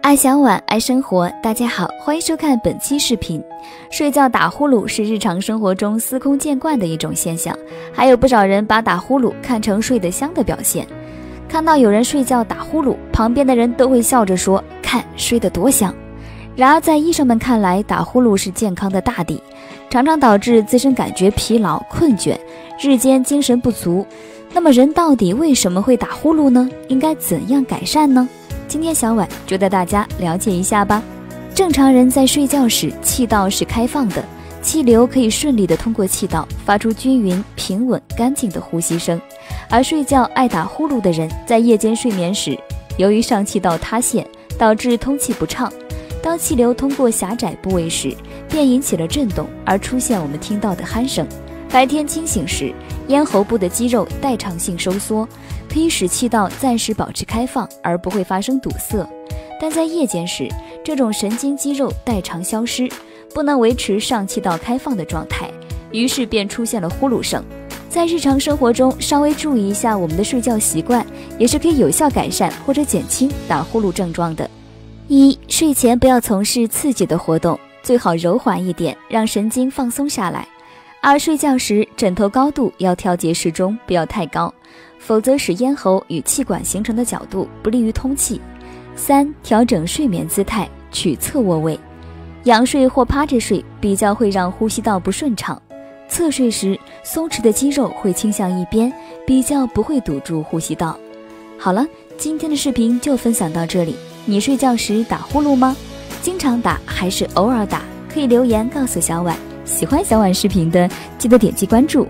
爱小碗，爱生活，大家好，欢迎收看本期视频。睡觉打呼噜是日常生活中司空见惯的一种现象，还有不少人把打呼噜看成睡得香的表现。看到有人睡觉打呼噜，旁边的人都会笑着说，看睡得多香。然而在医生们看来，打呼噜是健康的大敌，常常导致自身感觉疲劳困倦，日间精神不足。那么人到底为什么会打呼噜呢？应该怎样改善呢？今天小婉就带大家了解一下吧。正常人在睡觉时，气道是开放的，气流可以顺利地通过气道发出均匀、平稳、干净的呼吸声。而睡觉爱打呼噜的人，在夜间睡眠时，由于上气道塌陷，导致通气不畅。当气流通过狭窄部位时，便引起了震动，而出现我们听到的鼾声。白天清醒时，咽喉部的肌肉代偿性收缩，可以使气道暂时保持开放，而不会发生堵塞。但在夜间时，这种神经肌肉代偿消失，不能维持上气道开放的状态，于是便出现了呼噜声。在日常生活中稍微注意一下我们的睡觉习惯，也是可以有效改善或者减轻打呼噜症状的。一、睡前不要从事刺激的活动，最好柔缓一点，让神经放松下来。二、睡觉时枕头高度要调节适中，不要太高，否则使咽喉与气管形成的角度不利于通气。三、调整睡眠姿态，取侧卧位，仰睡或趴着睡比较会让呼吸道不顺畅，侧睡时松弛的肌肉会倾向一边，比较不会堵住呼吸道。好了，今天的视频就分享到这里。你睡觉时打呼噜吗？经常打还是偶尔打？可以留言告诉小婉。喜欢小婉视频的，记得点击关注，